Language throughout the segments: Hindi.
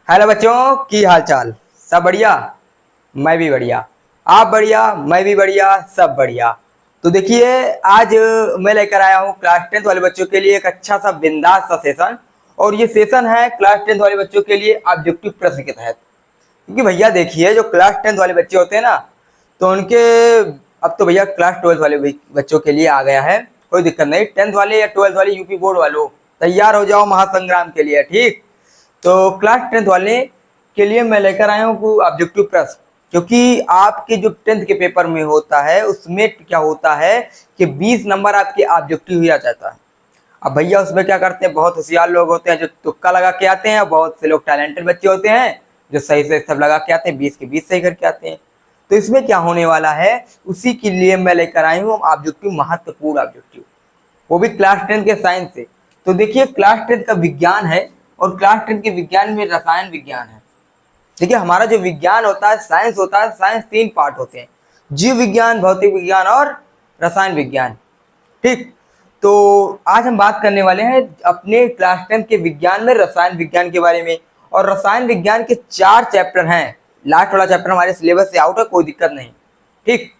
हेलो बच्चों, की हाल चाल? सब बढ़िया? मैं भी बढ़िया। आप बढ़िया, मैं भी बढ़िया, सब बढ़िया। तो देखिए, आज मैं लेकर आया हूँ क्लास 10th वाले बच्चों के लिए एक अच्छा सा बिंदास सा सेशन। और ये सेशन है क्लास 10th वाले बच्चों के लिए ऑब्जेक्टिव प्रश्न के तहत। क्योंकि भैया देखिए, जो क्लास 10th वाले बच्चे होते हैं ना, तो उनके अब तो भैया क्लास 12th वाले बच्चों के लिए आ गया है। कोई दिक्कत नहीं, 10th वाले या 12th वाले यूपी बोर्ड वालों, तैयार हो जाओ महासंग्राम के लिए। ठीक, तो क्लास 10th वाले के लिए मैं लेकर आया हूँ ऑब्जेक्टिव प्रश्न। क्योंकि आपके जो 10th के पेपर में होता है, उसमें क्या होता है कि 20 नंबर आपके ऑब्जेक्टिव ही आ जाता है। अब भैया उसमें क्या करते हैं, बहुत होशियार लोग होते हैं जो तुक्का लगा के आते हैं, और बहुत से लोग टैलेंटेड बच्चे होते हैं जो सही से सब लगा के आते हैं, 20 के 20 सही करके आते हैं। तो इसमें क्या होने वाला है, उसी के लिए मैं लेकर आई हूँ ऑब्जेक्टिव, महत्वपूर्ण ऑब्जेक्टिव, वो भी क्लास 10 के साइंस से। तो देखिए, क्लास 10 का विज्ञान है, और क्लास 10 के विज्ञान में रसायन विज्ञान है। देखिए, हमारा जो विज्ञान होता है, साइंस होता है, साइंस 3 पार्ट होते हैं: जीव विज्ञान, भौतिक विज्ञान और रसायन विज्ञान। ठीक, तो आज हम बात करने वाले हैं अपने क्लास 10 के विज्ञान में रसायन विज्ञान के बारे में। और रसायन विज्ञान के 4 चैप्टर हैं। लास्ट वाला चैप्टर हमारे सिलेबस से आउट है, कोई दिक्कत नहीं। ठीक,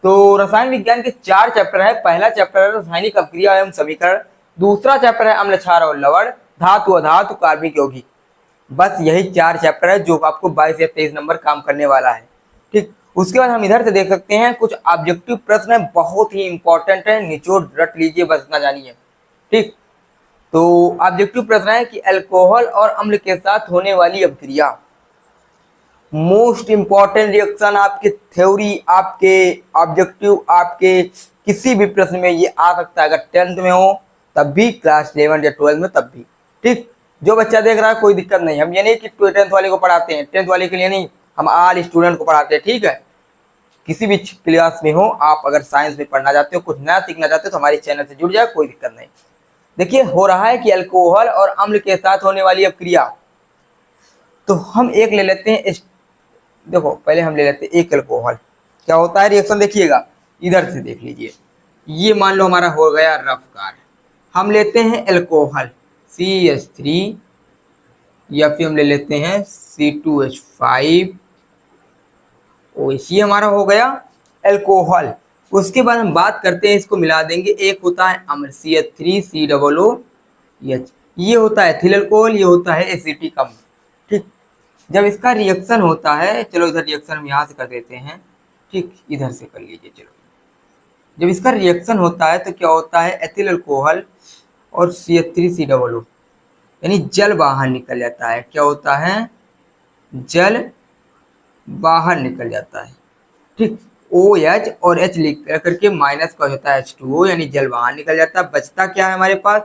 तो रसायन विज्ञान के 4 चैप्टर है। पहला चैप्टर है रासायनिक अभिक्रिया एवं समीकरण। दूसरा चैप्टर है अम्ल, क्षार और लवण, धातु अधातु, कार्बनिक यौगिक। बस यही 4 चैप्टर है जो आपको 22 या 23 नंबर काम करने वाला है। ठीक, उसके बाद हम इधर से देख सकते हैं कुछ ऑब्जेक्टिव प्रश्न है, बहुत ही इंपॉर्टेंट है, निचोड़ रट लीजिए, बस इतना जानिए। ठीक, तो ऑब्जेक्टिव प्रश्न है कि अल्कोहल और अम्ल के साथ होने वाली अभिक्रिया, मोस्ट इंपॉर्टेंट रिएक्शन आपके थ्योरी, आपके ऑब्जेक्टिव, आपके किसी भी प्रश्न में ये आ सकता है। अगर 10th में हो तब भी, क्लास 11 या 12 में तब भी। ठीक, जो बच्चा देख रहा है कोई दिक्कत नहीं, हम ये नहीं कि 10th वाले को पढ़ाते हैं, 10th वाले के लिए नहीं, हम ऑल स्टूडेंट को पढ़ाते हैं। ठीक है, किसी भी क्लास में हो, आप अगर साइंस में पढ़ना चाहते हो, कुछ नया सीखना चाहते हो, तो हमारे चैनल से जुड़ जाए, कोई दिक्कत नहीं। देखिए, हो रहा है कि अल्कोहल और अम्ल के साथ होने वाली अभिक्रिया, तो हम एक ले लेते हैं। देखो, पहले हम ले लेते हैं एक अल्कोहल। क्या होता है रिएक्शन, देखिएगा, इधर से देख लीजिए। ये मान लो हमारा हो गया रफ कार। हम लेते हैं अल्कोहल CH3, या फिर हम ले लेते हैं C2H5 OH, ये हमारा हो गया अल्कोहल। उसके बाद हम बात करते हैं, इसको मिला देंगे, एक होता है अम्ल CH3COOH, ये होता है एथिल अल्कोहल, ये होता है एसिटिक अम्ल। ठीक, जब इसका रिएक्शन होता है, चलो इधर रिएक्शन हम यहाँ से कर देते हैं। ठीक, इधर से कर लीजिए। चलो, जब इसका रिएक्शन होता है तो क्या होता है, एथिल अल्कोहल और CH3COO, यानी जल बाहर निकल जाता है। क्या होता है, जल बाहर निकल जाता है। ठीक, OH और H लिख करके माइनस का होता है H2O, यानी जल बाहर निकल जाता है। बचता क्या है हमारे पास,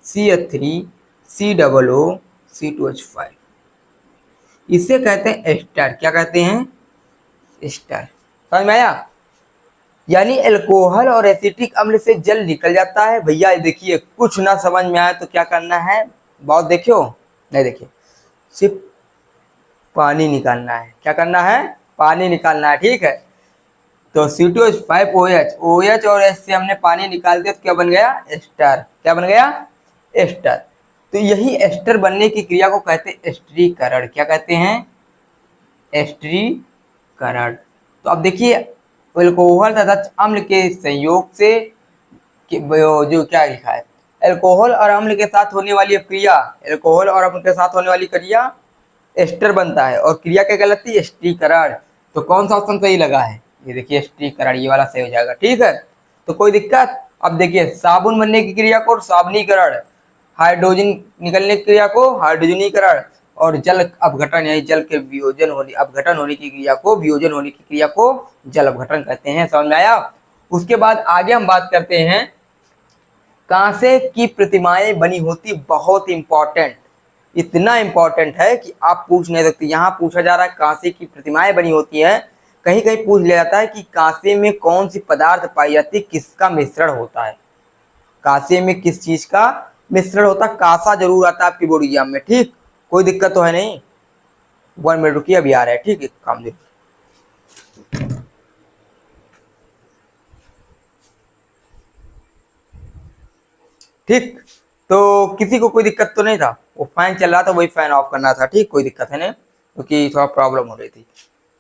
CH3COO C2H5। इसे कहते हैं एस्टर। क्या कहते हैं, एस्टर। समझ में आया? यानी अल्कोहल और एसिटिक अम्ल से जल निकल जाता है। भैया देखिए, कुछ ना समझ में आए तो क्या करना है, बहुत देखियो, नहीं देखिए, सिर्फ पानी निकालना है। क्या करना है, पानी निकालना है। ठीक है, तो C2H5OH, OH और H से हमने पानी निकाल दिया, तो क्या बन गया, एस्टर। क्या बन गया, एस्टर। तो यही एस्टर बनने की क्रिया को कहते हैं एस्टरीकरण। क्या कहते हैं, एस्टरीकरण। तो अब देखिए, अल्कोहल तथा अम्ल के संयोग से जो क्या लिखा है, अल्कोहल और अम्ल के साथ होने वाली क्रिया, अल्कोहल और अम्ल के साथ होने वाली क्रिया एस्टर बनता है, और क्रिया क्या कहलाती है, एस्टरीकरण। तो कौन सा ऑप्शन सही लगा है, ये देखिए एस्टरीकरण, ये वाला सही हो जाएगा। ठीक है, तो कोई दिक्कत? अब देखिए, साबुन बनने की क्रिया को साबुनीकरण, हाइड्रोजन निकलने की क्रिया को हाइड्रोजनीकरण, और जल अपघटन, यानी जल के वियोजन होने, अपघटन होने की क्रिया को, वियोजन होने की क्रिया को जल अपघटन कहते हैं। समझ में आया? उसके बाद आगे हम बात करते हैं, कांसे की प्रतिमाएं बनी होती, बहुत इंपॉर्टेंट, इतना इंपॉर्टेंट है कि आप पूछ नहीं सकते। यहाँ पूछा जा रहा है कांसे की प्रतिमाएं बनी होती हैं, कहीं कहीं पूछ लिया जाता है कि कांसे में कौन सी पदार्थ पाई जाती है, किसका मिश्रण होता है, कांसे में किस चीज का मिश्रण होता है। कांसा जरूर आता है आपकी बोर्ड एग्जाम में। ठीक, कोई दिक्कत तो है नहीं, 1 मिनट रुकिए, अभी आ रहा है। ठीक है, काम देखिए। ठीक, तो किसी को कोई दिक्कत तो नहीं था, वो फैन चल रहा था वही फैन ऑफ करना था, ठीक, कोई दिक्कत है नहीं, क्योंकि थोड़ा प्रॉब्लम हो रही थी।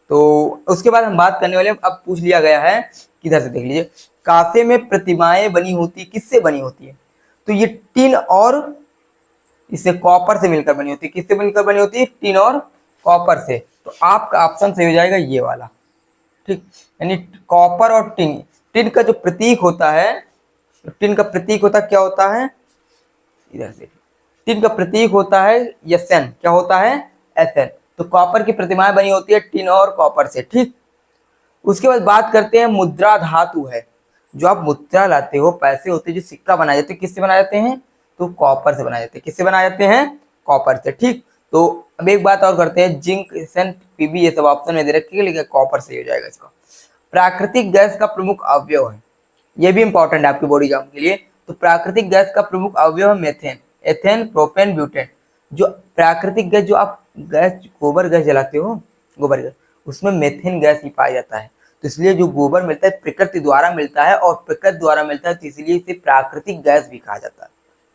तो उसके बाद हम बात करने वाले हैं, अब पूछ लिया गया है, किधर से देख लीजिए, कांसे में प्रतिमाएं बनी होती, किससे बनी होती है? तो ये टिन और इससे कॉपर से मिलकर बनी होती है। किससे मिलकर बनी होती है? टिन और कॉपर से। तो आपका ऑप्शन सही हो जाएगा ये वाला, ठीक, यानी कॉपर और टिन। टिन का जो प्रतीक होता है, टिन का प्रतीक होता क्या होता है, इधर से, टिन का प्रतीक होता है Sn, क्या होता है? Sn। तो कॉपर की प्रतिमाएं बनी होती है टिन और कॉपर से, ठीक। उसके बाद बात करते हैं मुद्रा धातु है, जो आप मुद्रा लाते हो, पैसे होते हैं जो सिक्का बनाए जाते हैं, किससे बनाए जाते हैं? तो कॉपर से बनाए जाते हैं। किससे बनाए जाते हैं? कॉपर से, ठीक। तो अब एक बात और करते हैं, जिंक, सन, पीबी, ये सब ऑप्शन में दे रखे, लेकिन कॉपर से हो जाएगा इसका। प्राकृतिक गैस का प्रमुख अवयव है, ये भी इंपॉर्टेंट है आपकी बॉडी एग्जाम के लिए। तो प्राकृतिक गैस का प्रमुख अवयव है मेथेन, एथेन, प्रोपेन, ब्यूटेन। जो प्राकृतिक गैस, जो आप गैस, गोबर गैस जलाते हो, गोबर गैस, उसमें मेथेन गैस ही पाया जाता है। तो इसलिए जो गोबर मिलता है प्रकृति द्वारा मिलता है, और प्रकृति द्वारा मिलता है, तो इसलिए इसे प्राकृतिक गैस भी कहा जाता है,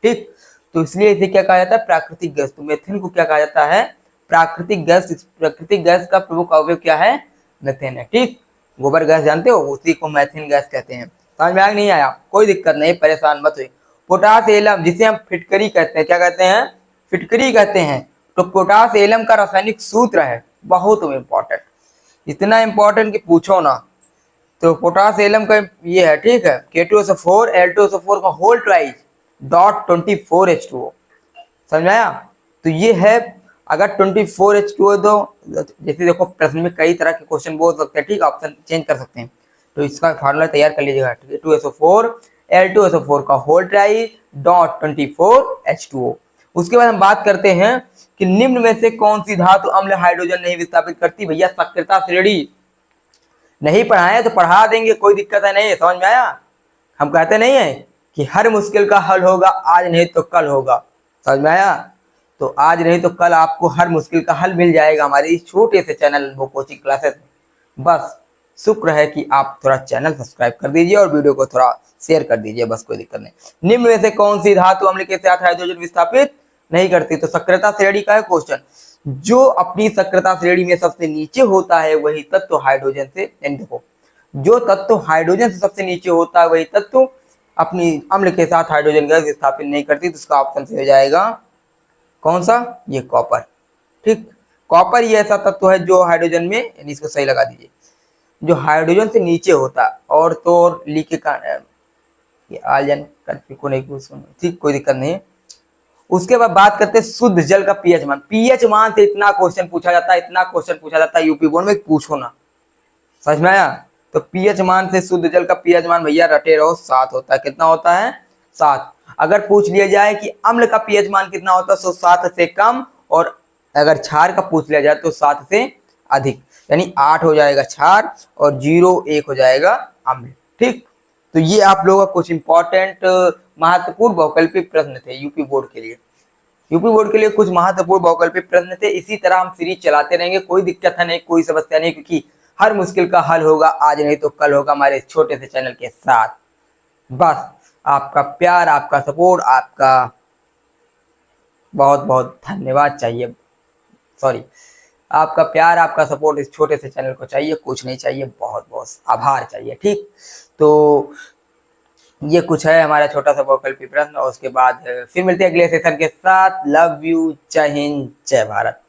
ठीक। तो इसलिए इसे क्या कहा जाता है? प्राकृतिक गैस। तो मेथेन को क्या कहा जाता है? प्राकृतिक गैस। प्राकृतिक गैस का प्रमुख अवयव क्या है? मेथेन है, ठीक। गोबर गैस जानते हो, उसी को मेथेन गैस कहते हैं। समझ में आया नहीं आया? कोई दिक्कत नहीं, परेशान मत हुई। पोटास एलम, जिसे हम फिटकरी कहते हैं, क्या कहते हैं? फिटकरी कहते हैं। तो पोटास एलम का रासायनिक सूत्र है, बहुत इंपॉर्टेंट, इतना इंपॉर्टेंट कि पूछो ना। तो पोटास एलम का ये है, ठीक है, K2SO4 L2SO4 का होल ट्राइज डॉट 24H2O। समझ में आया? तो ये है, अगर 24H2O दो, जैसे देखो प्रश्न में कई तरह के क्वेश्चन बोल सकते हैं, ठीक, ऑप्शन चेंज कर सकते हैं। तो इसका फार्मूला तैयार कर लीजिएगा, K2SO4 L2SO4 का होल ट्राइज डॉट 24H2O। उसके बाद हम बात करते हैं कि निम्न में से कौन सी धातु अम्ल हाइड्रोजन नहीं विस्थापित करती? भैया सक्रियता श्रेणी नहीं पढ़ाए तो पढ़ा देंगे, कोई दिक्कत है नहीं। समझ में आया? हम कहते नहीं है कि हर मुश्किल का हल होगा, आज नहीं तो कल होगा। समझ में आया? तो आज नहीं तो कल आपको हर मुश्किल का हल मिल जाएगा हमारे इस छोटे से चैनल वो कोचिंग क्लासेस में। बस शुक्र है कि आप थोड़ा चैनल सब्सक्राइब कर दीजिए और वीडियो को थोड़ा शेयर कर दीजिए, बस कोई दिक्कत नहीं। निम्न में से कौन सी धातु अम्ल के साथ हाइड्रोजन विस्थापित नहीं करती? तो सक्रियता श्रेणी का है क्वेश्चन। जो अपनी सक्रियता श्रेणी में सबसे नीचे होता है वही तत्व हाइड्रोजन से, देखो, जो तत्व हाइड्रोजन से सबसे नीचे होता है वही तत्व अपनी अम्ल के साथ हाइड्रोजन गैस विस्थापित नहीं करती। तो उसका ऑप्शन से हो जाएगा कौन सा? ये कॉपर, ठीक। कॉपर ये ऐसा तत्व है जो हाइड्रोजन में, यानी इसको सही लगा दीजिए, जो हाइड्रोजन से नीचे होता है, और तो ली के कारण ये आर्यन को नहीं पूछ, ठीक, कोई दिक्कत नहीं। उसके बाद बात करते हैं शुद्ध जल का पीएच मान। पीएच मान से इतना क्वेश्चन पूछा जाता है, इतना क्वेश्चन पूछा जाता है यूपी बोर्ड में, पूछो ना। समझ में आया? तो पीएच मान से शुद्ध जल का पीएच मान भैया रटे रहो 7 होता है। कितना होता है? 7। अगर पूछ लिया जाए कि अम्ल का पीएच मान कितना होता है तो 7 से कम, और अगर क्षार का पूछ लिया जाए तो 7 से अधिक, यानी 8 हो जाएगा क्षार और 0 1 हो जाएगा अम्ल, ठीक। तो ये आप लोगों का कुछ इंपॉर्टेंट महत्वपूर्ण बहुकल्पित प्रश्न थे यूपी बोर्ड के लिए। यूपी बोर्ड के लिए कुछ महत्वपूर्ण बहुकल्पित प्रश्न थे। इसी तरह हम सीरीज चलाते रहेंगे, कोई दिक्कत है नहीं, कोई समस्या नहीं, क्योंकि हर मुश्किल का हल होगा, आज नहीं तो कल होगा हमारे इस छोटे से चैनल के साथ। बस आपका प्यार, आपका सपोर्ट, आपका बहुत बहुत धन्यवाद चाहिए, सॉरी, आपका प्यार, आपका सपोर्ट इस छोटे से चैनल को चाहिए, कुछ नहीं चाहिए, बहुत बहुत आभार चाहिए, ठीक। तो ये कुछ है हमारा छोटा सा वैकल्पिक प्रश्न, और उसके बाद फिर मिलते हैं अगले सेशन के साथ। लव यू, जय हिंद, जय भारत।